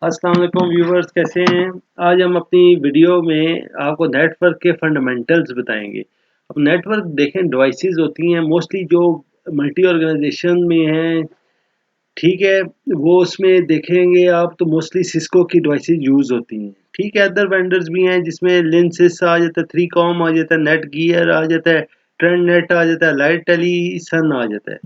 अस्सलाम वालेकुम व्यूवर्स, कैसे हैं। आज हम अपनी वीडियो में आपको नेटवर्क के फंडामेंटल्स बताएंगे। अब नेटवर्क देखें, डिवाइसेस होती हैं मोस्टली जो मल्टी ऑर्गेनाइजेशन में हैं, ठीक है। वो उसमें देखेंगे आप तो मोस्टली सिस्को की डिवाइसेस यूज़ होती हैं, ठीक है। अदर वेंडर्स भी हैं जिसमें लिनसिस आ जाता है, 3कॉम आ जाता है, नेट गियर आ जाता है, ट्रेंड नेट आ जाता है, लाइट टेली सन आ जाता है।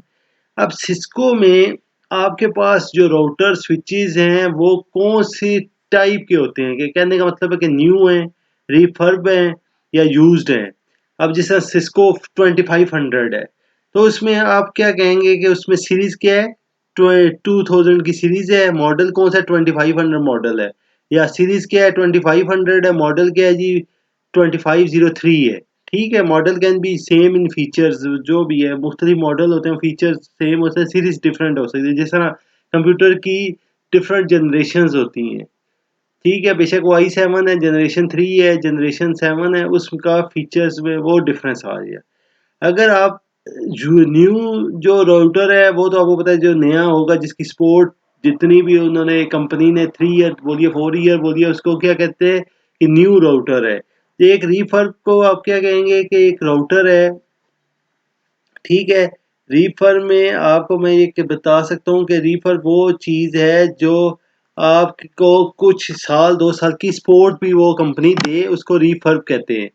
अब सिस्को में आपके पास जो राउटर स्विचेस हैं वो कौन सी टाइप के होते हैं, कि कहने का मतलब है कि न्यू हैं, रिफर्ब हैं या यूज्ड हैं। अब जैसा सिस्को 2500 है तो उसमें आप क्या कहेंगे कि उसमें सीरीज क्या है, 2000 की सीरीज है, मॉडल कौन सा 2500 मॉडल है, या सीरीज क्या है 2500 है, मॉडल क्या है जी 2503 है। ठीक है, model can be same in features, जो भी है मुख्तलिफ मॉडल होते हैं, फीचर्स सेम होते हैं, सीरीज डिफरेंट हो सकती है। जिस तरह कंप्यूटर की डिफरेंट जनरेशंस होती हैं, ठीक है, बेशक वो i7 है, जनरेशन 3 है, जनरेशन 7 है, उसका फीचर्स में वो डिफरेंस आ गया। अगर आप जो न्यू जो राउटर है वो तो आपको पता है, जो नया होगा जिसकी सपोर्ट जितनी भी उन्होंने कंपनी ने 3 ईयर बोलिए 4 ईयर बोलिए, उसको क्या कहते हैं कि न्यू राउटर है। एक रीफर्ब को आप क्या कहेंगे कि एक राउटर है, ठीक है। रीफर में आपको मैं ये बता सकता हूँ कि रीफर वो चीज़ है जो आपको कुछ साल 2 साल की सपोर्ट भी वो कंपनी दे, उसको रीफर्ब कहते हैं।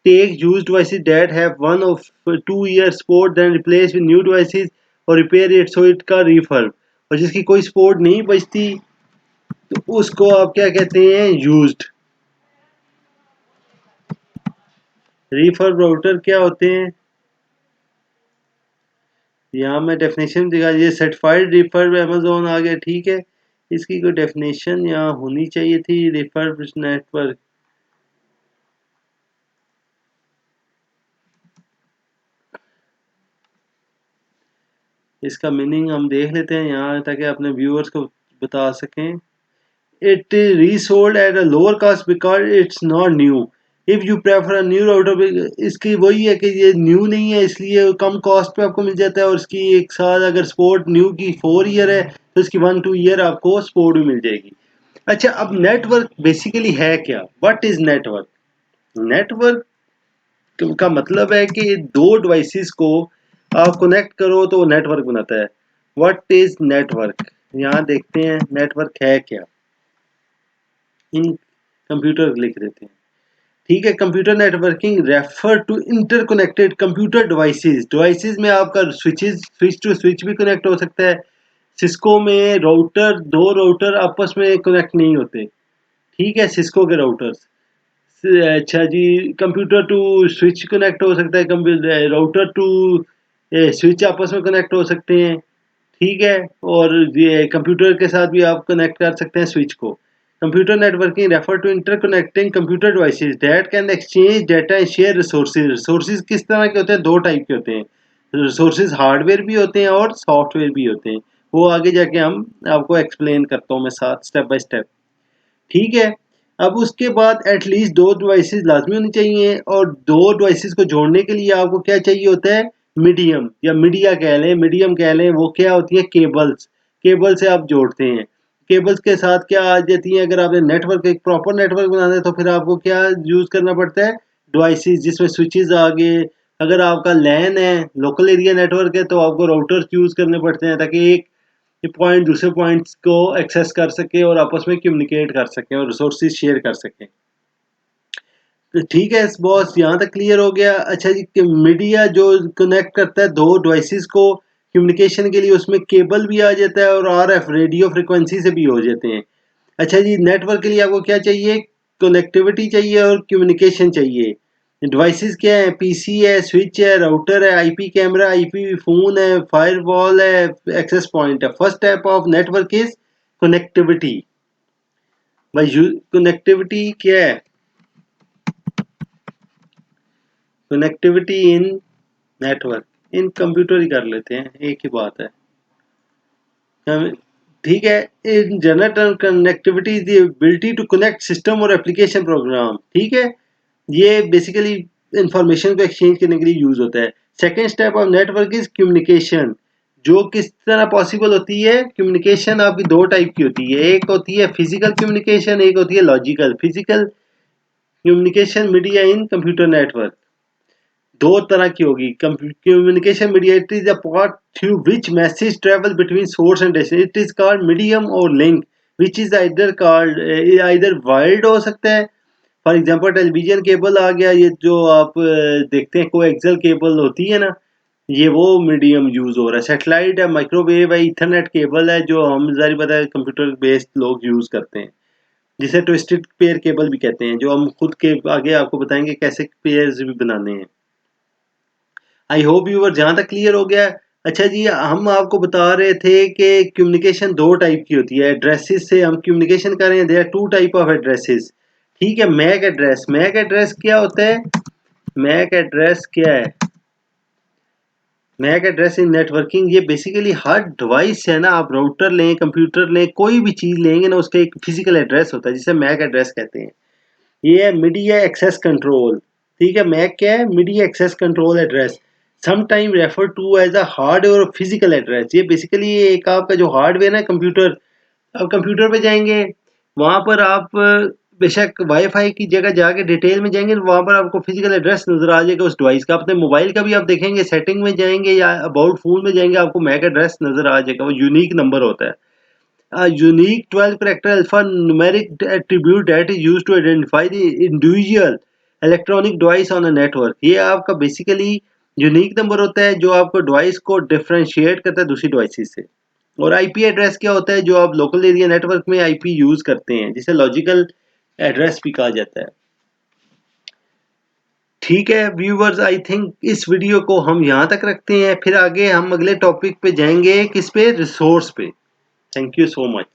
Take used devices that have 1 or 2 year support then replace with new devices और रिपेयर इट, सो इट का रीफर्ब। और जिसकी कोई सपोर्ट नहीं बचती तो उसको आप क्या कहते हैं, यूज्ड। रीफर्ब राउटर क्या होते हैं, यहाँ मैं डेफिनेशन दिखा, ये सर्टिफाइड रिफर्ब अमेजोन आ गया, ठीक है। इसकी कोई डेफिनेशन यहाँ होनी चाहिए थी, रिफर्ब नेटवर्क। इसका मीनिंग हम देख लेते हैं यहाँ, ताकि अपने व्यूअर्स को बता सकें। It is resold at a lower cost because it's not new. If you prefer a new router, इसकी वही है कि ये न्यू नहीं है इसलिए कम कॉस्ट पे आपको मिल जाता है, और इसकी एक साल अगर सपोर्ट न्यू की 4 ईयर है तो इसकी 1-2 ईयर आपको सपोर्ट भी मिल जाएगी। अच्छा, अब नेटवर्क बेसिकली है क्या, व्हाट इज नेटवर्क। नेटवर्क का मतलब है कि दो डिवाइसेस को आप कनेक्ट करो तो वो नेटवर्क बनाता है। व्हाट इज नेटवर्क, यहाँ देखते हैं नेटवर्क है क्या। इन कंप्यूटर लिख देते हैं, ठीक है। Computer networking refer to interconnected computer devices. Devices में आपका स्विच टू स्विच भी कनेक्ट हो सकता है। सिस्को में राउटर, दो राउटर आपस में कनेक्ट नहीं होते, ठीक है, सिस्को के राउटर्स। अच्छा जी, कंप्यूटर टू स्विच कनेक्ट हो सकता है, कंप्यूटर राउटर टू स्विच आपस में कनेक्ट हो सकते हैं, ठीक है। और ये कंप्यूटर के साथ भी आप कनेक्ट कर सकते हैं स्विच को। Computer networking refer to interconnecting computer devices that can exchange data and share resources. Resources किस तरह के होते हैं, दो टाइप के होते हैं। रिसोर्सेज हार्डवेयर भी होते हैं और सॉफ्टवेयर भी होते हैं, वो आगे जाके हम आपको एक्सप्लेन करता हूँ मैं साथ, स्टेप बाय स्टेप, ठीक है। अब उसके बाद एटलीस्ट दो डिवाइसेस लाजमी होनी चाहिए, और दो डिवाइसेस को जोड़ने के लिए आपको क्या चाहिए होता है, मीडियम या मीडिया कह लें, मीडियम कह लें। वो क्या होती है, केबल्स। केबल से आप जोड़ते हैं। केबल्स के साथ क्या आ जाती है, अगर आपने नेटवर्क, एक प्रॉपर नेटवर्क बनाना है तो फिर आपको क्या यूज़ करना पड़ता है, डिवाइसेस जिसमें स्विचेस आ गए। अगर आपका लैन है, लोकल एरिया नेटवर्क है, तो आपको राउटर्स यूज़ करने पड़ते हैं ताकि एक ये पॉइंट दूसरे पॉइंट्स को एक्सेस कर सके और आपस में कम्युनिकेट कर सकें और रिसोर्सेज शेयर कर सकें। तो ठीक है बॉस, यहाँ तक क्लियर हो गया। अच्छा जी, कि मीडिया जो कनेक्ट करता है दो डिवाइसेस को कम्युनिकेशन के लिए, उसमें केबल भी आ जाता है और आरएफ रेडियो फ्रिक्वेंसी से भी हो जाते हैं। अच्छा जी, नेटवर्क के लिए आपको क्या चाहिए, कनेक्टिविटी चाहिए और कम्युनिकेशन चाहिए। डिवाइसेस क्या है, पीसी है, स्विच है, राउटर है, आईपी कैमरा, आईपी फोन है, फायरवॉल है, एक्सेस पॉइंट है। First type of network is connectivity. भाई कनेक्टिविटी क्या है, connectivity in network, in computer ही कर लेते हैं, एक ही बात है। ठीक है। In general term connectivity is the ability to connect system और एप्लीकेशन प्रोग्राम, ठीक है। ये बेसिकली इंफॉर्मेशन को एक्सचेंज करने के लिए यूज होता है। Second step of network is communication. जो किस तरह पॉसिबल होती है, कम्युनिकेशन आपकी दो टाइप की होती है, एक होती है फिजिकल कम्युनिकेशन, एक होती है logical. Physical communication media in computer network दो तरह की होगी। Communication media it is a path through which message travel between source and destination. It is called medium और link which is either wired हो सकता है। फॉर एग्जांपल टेलीविजन केबल आ गया, ये जो आप देखते हैं कोएक्सियल केबल होती है ना, ये वो मीडियम यूज हो रहा है। सैटेलाइट है, माइक्रोवेव है, इथरनेट केबल है, जो हम जारी पता है कंप्यूटर बेस्ड लोग यूज करते हैं, जिसे ट्विस्टेड पेयर केबल भी कहते हैं, जो हम खुद के आगे आपको बताएंगे कैसे पेयर्स भी बनाने हैं। आई होप व्यूअर जहां तक क्लियर हो गया। अच्छा जी, हम आपको बता रहे थे कि कम्युनिकेशन दो टाइप की होती है। एड्रेसेस से हम कम्युनिकेशन कर रहे हैं, there are two type of addresses. ठीक है, मैक एड्रेस। मैक एड्रेस क्या होता है? मैक एड्रेस क्या है? मैक एड्रेस इन नेटवर्किंग, ये बेसिकली हर डिवाइस है ना, आप राउटर लें, कंप्यूटर लें, कोई भी चीज लेंगे ना, उसका एक फिजिकल एड्रेस होता है जिसे मैक एड्रेस कहते हैं। ये है मीडिया एक्सेस कंट्रोल। ठीक है, मैक क्या है? Media access control address, sometime refer to as a hardware और फिजिकल एड्रेस। ये बेसिकली एक आपका जो हार्डवेयर है कंप्यूटर, अब कंप्यूटर पे जाएंगे, वहां पर आप बेशक वाईफाई की जगह जाके डिटेल में जाएंगे, वहां पर आपको फिजिकल एड्रेस नजर आ जाएगा उस डिवाइस का। अपने मोबाइल का भी आप देखेंगे, सेटिंग में जाएंगे या अबाउट फोन में जाएंगे, आपको मैक एड्रेस नजर आ जाएगा। वो यूनिक नंबर होता है, a unique 12 character alphanumeric attribute that is used to identify the individual electronic device on a network। ये आपका बेसिकली यूनिक नंबर होता है जो आपको डिवाइस को डिफरेंशिएट करता है दूसरी डिवाइसेस से। और आईपी एड्रेस क्या होता है? जो आप लोकल एरिया नेटवर्क में आईपी यूज करते हैं, जिसे लॉजिकल एड्रेस भी कहा जाता है। ठीक है व्यूवर्स, आई थिंक इस वीडियो को हम यहाँ तक रखते हैं, फिर आगे हम अगले टॉपिक पे जाएंगे, किस पे? रिसोर्स पे। Thank you so much.